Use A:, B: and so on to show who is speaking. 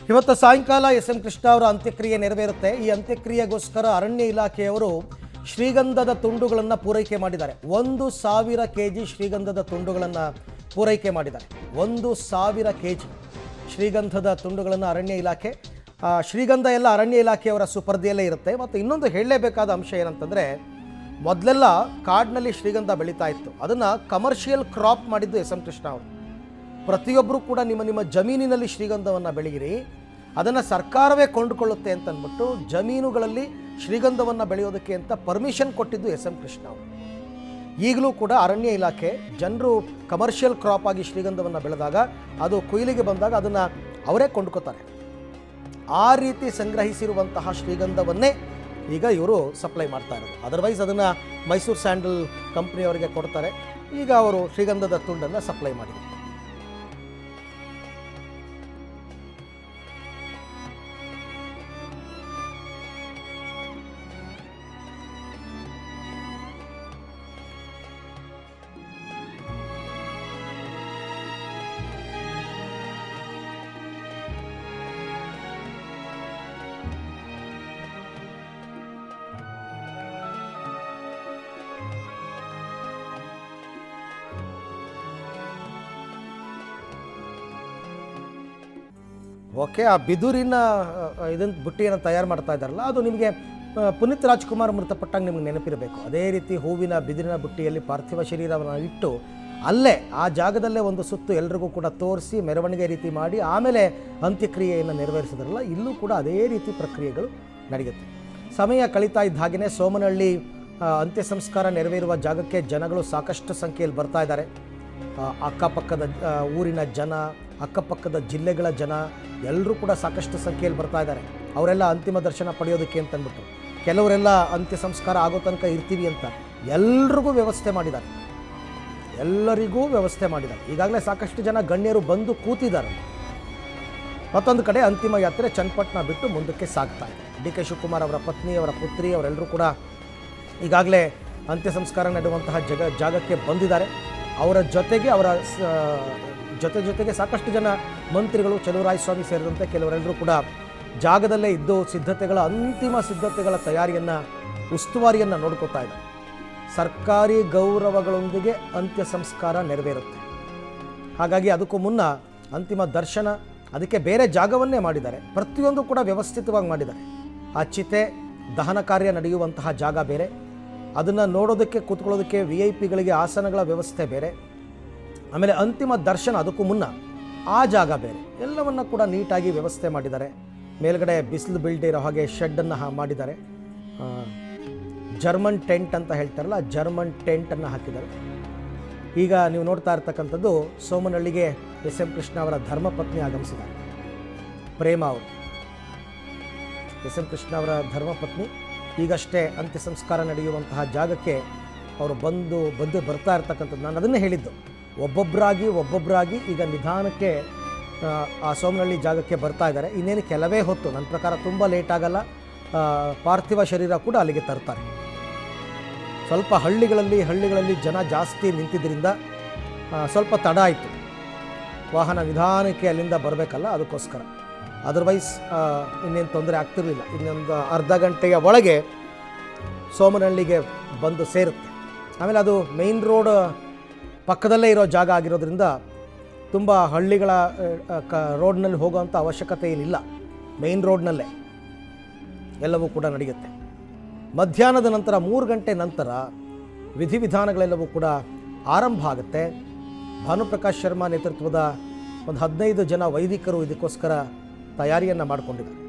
A: ಇವತ್ತು ಸಾಯಂಕಾಲ ಎಸ್.ಎಂ. ಕೃಷ್ಣ ಅವರ ಅಂತ್ಯಕ್ರಿಯೆ ನೆರವೇರುತ್ತೆ. ಈ ಅಂತ್ಯಕ್ರಿಯೆಗೋಸ್ಕರ ಅರಣ್ಯ ಇಲಾಖೆಯವರು ಶ್ರೀಗಂಧದ ತುಂಡುಗಳನ್ನು ಪೂರೈಕೆ ಮಾಡಿದ್ದಾರೆ. 1,000 kg ಶ್ರೀಗಂಧದ ತುಂಡುಗಳನ್ನು ಪೂರೈಕೆ ಮಾಡಿದ್ದಾರೆ. 1,000 kg ಶ್ರೀಗಂಧದ ತುಂಡುಗಳನ್ನು ಅರಣ್ಯ ಇಲಾಖೆ, ಶ್ರೀಗಂಧ ಎಲ್ಲ ಅರಣ್ಯ ಇಲಾಖೆಯವರ ಸುಪರ್ದಿಯಲ್ಲೇ ಇರುತ್ತೆ. ಮತ್ತು ಇನ್ನೊಂದು ಹೇಳಲೇಬೇಕಾದ ಅಂಶ ಏನಂತಂದರೆ, ಮೊದಲೆಲ್ಲ ಕಾಡಿನಲ್ಲಿ ಶ್ರೀಗಂಧ ಬೆಳೀತಾ ಇತ್ತು. ಅದನ್ನು ಕಮರ್ಷಿಯಲ್ ಕ್ರಾಪ್ ಮಾಡಿದ್ದು ಎಸ್.ಎಂ. ಕೃಷ್ಣ ಅವರು. ಪ್ರತಿಯೊಬ್ಬರು ಕೂಡ ನಿಮ್ಮ ಜಮೀನಿನಲ್ಲಿ ಶ್ರೀಗಂಧವನ್ನು ಬೆಳೆಯಿರಿ, ಅದನ್ನು ಸರ್ಕಾರವೇ ಕೊಂಡುಕೊಳ್ಳುತ್ತೆ ಅಂತಂದ್ಬಿಟ್ಟು ಜಮೀನುಗಳಲ್ಲಿ ಶ್ರೀಗಂಧವನ್ನು ಬೆಳೆಯೋದಕ್ಕೆ ಅಂತ ಪರ್ಮಿಷನ್ ಕೊಟ್ಟಿದ್ದು ಎಸ್.ಎಂ. ಕೃಷ್ಣ ಅವರು. ಈಗಲೂ ಕೂಡ ಅರಣ್ಯ ಇಲಾಖೆ ಜನರು ಕಮರ್ಷಿಯಲ್ ಕ್ರಾಪ್ ಆಗಿ ಶ್ರೀಗಂಧವನ್ನು ಬೆಳೆದಾಗ, ಅದು ಕೊಯ್ಲಿಗೆ ಬಂದಾಗ ಅದನ್ನು ಅವರೇ ಕೊಂಡ್ಕೋತಾರೆ. ಆ ರೀತಿ ಸಂಗ್ರಹಿಸಿರುವಂತಹ ಶ್ರೀಗಂಧವನ್ನೇ ಈಗ ಇವರು ಸಪ್ಲೈ ಮಾಡ್ತಾ ಇರೋದು. ಅದರ್ವೈಸ್ ಅದನ್ನು ಮೈಸೂರು ಸ್ಯಾಂಡಲ್ ಕಂಪ್ನಿಯವರಿಗೆ ಕೊಡ್ತಾರೆ. ಈಗ ಅವರು ಶ್ರೀಗಂಧದ ತುಂಡನ್ನು ಸಪ್ಲೈ ಮಾಡಿದರು. ಓಕೆ, ಆ ಬಿದುರಿನ ಇದನ್ನು ಬುಟ್ಟಿಯನ್ನು ತಯಾರು ಮಾಡ್ತಾ ಇದ್ದಾರಲ್ಲ, ಅದು ನಿಮಗೆ ಪುನೀತ್ ರಾಜ್ಕುಮಾರ್ ಮೃತಪಟ್ಟಂಗೆ ನಿಮಗೆ ನೆನಪಿರಬೇಕು. ಅದೇ ರೀತಿ ಹೂವಿನ ಬಿದಿರಿನ ಬುಟ್ಟಿಯಲ್ಲಿ ಪಾರ್ಥಿವ ಶರೀರವನ್ನು ಇಟ್ಟು ಅಲ್ಲೇ ಆ ಜಾಗದಲ್ಲೇ ಒಂದು ಸುತ್ತು ಎಲ್ರಿಗೂ ಕೂಡ ತೋರಿಸಿ ಮೆರವಣಿಗೆ ರೀತಿ ಮಾಡಿ ಆಮೇಲೆ ಅಂತ್ಯಕ್ರಿಯೆಯನ್ನು ನೆರವೇರಿಸಿದ್ರಲ್ಲ, ಇಲ್ಲೂ ಕೂಡ ಅದೇ ರೀತಿ ಪ್ರಕ್ರಿಯೆಗಳು ನಡೆಯುತ್ತೆ. ಸಮಯ ಕಳೀತಾ ಇದ್ದ ಹಾಗೆಯೇ ಸೋಮನಹಳ್ಳಿ ಅಂತ್ಯ ಸಂಸ್ಕಾರ ನೆರವೇರುವ ಜಾಗಕ್ಕೆ ಜನಗಳು ಸಾಕಷ್ಟು ಸಂಖ್ಯೆಯಲ್ಲಿ ಬರ್ತಾ ಇದ್ದಾರೆ. ಅಕ್ಕಪಕ್ಕದ ಊರಿನ ಜನ, ಅಕ್ಕಪಕ್ಕದ ಜಿಲ್ಲೆಗಳ ಜನ ಎಲ್ಲರೂ ಕೂಡ ಸಾಕಷ್ಟು ಸಂಖ್ಯೆಯಲ್ಲಿ ಬರ್ತಾ ಇದ್ದಾರೆ. ಅವರೆಲ್ಲ ಅಂತಿಮ ದರ್ಶನ ಪಡೆಯೋದಕ್ಕೆ ಅಂತಂದ್ಬಿಟ್ಟು, ಕೆಲವರೆಲ್ಲ ಅಂತ್ಯ ಸಂಸ್ಕಾರ ಆಗೋ ತನಕ ಇರ್ತೀವಿ ಅಂತ ಎಲ್ರಿಗೂ ವ್ಯವಸ್ಥೆ ಮಾಡಿದ್ದಾರೆ. ಎಲ್ಲರಿಗೂ ವ್ಯವಸ್ಥೆ ಮಾಡಿದ್ದಾರೆ. ಈಗಾಗಲೇ ಸಾಕಷ್ಟು ಜನ ಗಣ್ಯರು ಬಂದು ಕೂತಿದ್ದಾರೆ. ಮತ್ತೊಂದು ಕಡೆ ಅಂತಿಮ ಯಾತ್ರೆ ಚನ್ನಪಟ್ಟಣ ಬಿಟ್ಟು ಮುಂದಕ್ಕೆ ಸಾಗ್ತಾ ಇದೆ. ಡಿ.ಕೆ. ಶಿವಕುಮಾರ್ ಅವರ ಪತ್ನಿ, ಅವರ ಪುತ್ರಿ ಅವರೆಲ್ಲರೂ ಕೂಡ ಈಗಾಗಲೇ ಅಂತ್ಯ ಸಂಸ್ಕಾರ ನಡೆಯುವಂತಹ ಜಾಗಕ್ಕೆ ಬಂದಿದ್ದಾರೆ. ಅವರ ಜೊತೆಗೆ ಜೊತೆಗೆ ಸಾಕಷ್ಟು ಜನ ಮಂತ್ರಿಗಳು, ಚಲುವರಾಯಸ್ವಾಮಿ ಸೇರಿದಂತೆ ಕೆಲವರೆಲ್ಲರೂ ಕೂಡ ಜಾಗದಲ್ಲೇ ಇದ್ದು ಅಂತಿಮ ಸಿದ್ಧತೆಗಳ ತಯಾರಿಯನ್ನು, ಉಸ್ತುವಾರಿಯನ್ನು ನೋಡ್ಕೋತಾ ಇದ್ದಾರೆ. ಸರ್ಕಾರಿ ಗೌರವಗಳೊಂದಿಗೆ ಅಂತ್ಯ ಸಂಸ್ಕಾರ ನೆರವೇರುತ್ತೆ. ಹಾಗಾಗಿ ಅದಕ್ಕೂ ಮುನ್ನ ಅಂತಿಮ ದರ್ಶನ, ಅದಕ್ಕೆ ಬೇರೆ ಜಾಗವನ್ನೇ ಮಾಡಿದ್ದಾರೆ. ಪ್ರತಿಯೊಂದು ಕೂಡ ವ್ಯವಸ್ಥಿತವಾಗಿ ಮಾಡಿದ್ದಾರೆ. ಆ ಚಿತೆ ದಹನ ಕಾರ್ಯ ನಡೆಯುವಂತಹ ಜಾಗ ಬೇರೆ, ಅದನ್ನು ನೋಡೋದಕ್ಕೆ ಕೂತ್ಕೊಳ್ಳೋದಕ್ಕೆ VIP-ಗಳಿಗೆ ಆಸನಗಳ ವ್ಯವಸ್ಥೆ ಬೇರೆ, ಆಮೇಲೆ ಅಂತಿಮ ದರ್ಶನ ಅದಕ್ಕೂ ಮುನ್ನ ಆ ಜಾಗ ಬೇರೆ, ಎಲ್ಲವನ್ನು ಕೂಡ ನೀಟಾಗಿ ವ್ಯವಸ್ಥೆ ಮಾಡಿದ್ದಾರೆ. ಮೇಲ್ಗಡೆ ಬಿಸಿಲು ಬೀಳದೇ ಇರೋ ಹಾಗೆ ಶೆಡ್ಡನ್ನು ಮಾಡಿದ್ದಾರೆ. ಜರ್ಮನ್ ಟೆಂಟ್ ಅಂತ ಹೇಳ್ತಾರಲ್ಲ, ಜರ್ಮನ್ ಟೆಂಟನ್ನು ಹಾಕಿದ್ದಾರೆ. ಈಗ ನೀವು ನೋಡ್ತಾ ಇರ್ತಕ್ಕಂಥದ್ದು ಸೋಮನಹಳ್ಳಿಗೆ ಎಸ್.ಎಂ. ಕೃಷ್ಣ ಅವರ ಧರ್ಮಪತ್ನಿ ಆಗಮಿಸಿದ್ದಾರೆ. ಪ್ರೇಮ ಅವರು, ಎಸ್.ಎಂ. ಕೃಷ್ಣ ಅವರ ಧರ್ಮಪತ್ನಿ ಈಗಷ್ಟೇ ಅಂತ್ಯ ಸಂಸ್ಕಾರ ನಡೆಯುವಂತಹ ಜಾಗಕ್ಕೆ ಅವರು ಬಂದು ಬರ್ತಾ ಇರ್ತಕ್ಕಂಥದ್ದು. ನಾನು ಅದನ್ನೇ ಹೇಳಿದ್ದು, ಒಬ್ಬೊಬ್ಬರಾಗಿ ಈಗ ನಿಧಾನಕ್ಕೆ ಆ ಸೋಮನಹಳ್ಳಿ ಜಾಗಕ್ಕೆ ಬರ್ತಾ ಇದ್ದಾರೆ. ಇನ್ನೇನು ಕೆಲವೇ ಹೊತ್ತು, ನನ್ನ ಪ್ರಕಾರ ತುಂಬ ಲೇಟ್ ಆಗಲ್ಲ, ಪಾರ್ಥಿವ ಶರೀರ ಕೂಡ ಅಲ್ಲಿಗೆ ತರ್ತಾರೆ. ಸ್ವಲ್ಪ ಹಳ್ಳಿಗಳಲ್ಲಿ ಜನ ಜಾಸ್ತಿ ನಿಂತಿದ್ದರಿಂದ ಸ್ವಲ್ಪ ತಡ ಆಯಿತು. ವಾಹನ ನಿಧಾನಕ್ಕೆ ಅಲ್ಲಿಂದ ಬರಬೇಕಲ್ಲ, ಅದಕ್ಕೋಸ್ಕರ. ಅದರ್ವೈಸ್ ಇನ್ನೇನು ತೊಂದರೆ ಆಗ್ತಿರಲಿಲ್ಲ. ಇನ್ನೊಂದು ಅರ್ಧ ಗಂಟೆಯ ಒಳಗೆ ಸೋಮನಹಳ್ಳಿಗೆ ಬಂದು ಸೇರುತ್ತೆ. ಆಮೇಲೆ ಅದು ಮೇಯ್ನ್ ರೋಡ್ ಪಕ್ಕದಲ್ಲೇ ಇರೋ ಜಾಗ ಆಗಿರೋದ್ರಿಂದ ತುಂಬ ಹಳ್ಳಿಗಳ ರೋಡ್ನಲ್ಲಿ ಹೋಗೋವಂಥ ಅವಶ್ಯಕತೆ ಏನಿಲ್ಲ. ಮೇಯ್ನ್ ರೋಡ್ನಲ್ಲೇ ಎಲ್ಲವೂ ಕೂಡ ನಡೆಯುತ್ತೆ. ಮಧ್ಯಾಹ್ನದ ನಂತರ 3 ಗಂಟೆ ನಂತರ ವಿಧಿವಿಧಾನಗಳೆಲ್ಲವೂ ಕೂಡ ಆರಂಭ ಆಗುತ್ತೆ. ಭಾನುಪ್ರಕಾಶ್ ಶರ್ಮಾ ನೇತೃತ್ವದ ಒಂದು 15 ಜನ ವೈದಿಕರು ಇದಕ್ಕೋಸ್ಕರ ತಯಾರಿಯನ್ನು ಮಾಡಿಕೊಂಡಿದ್ದಾರೆ.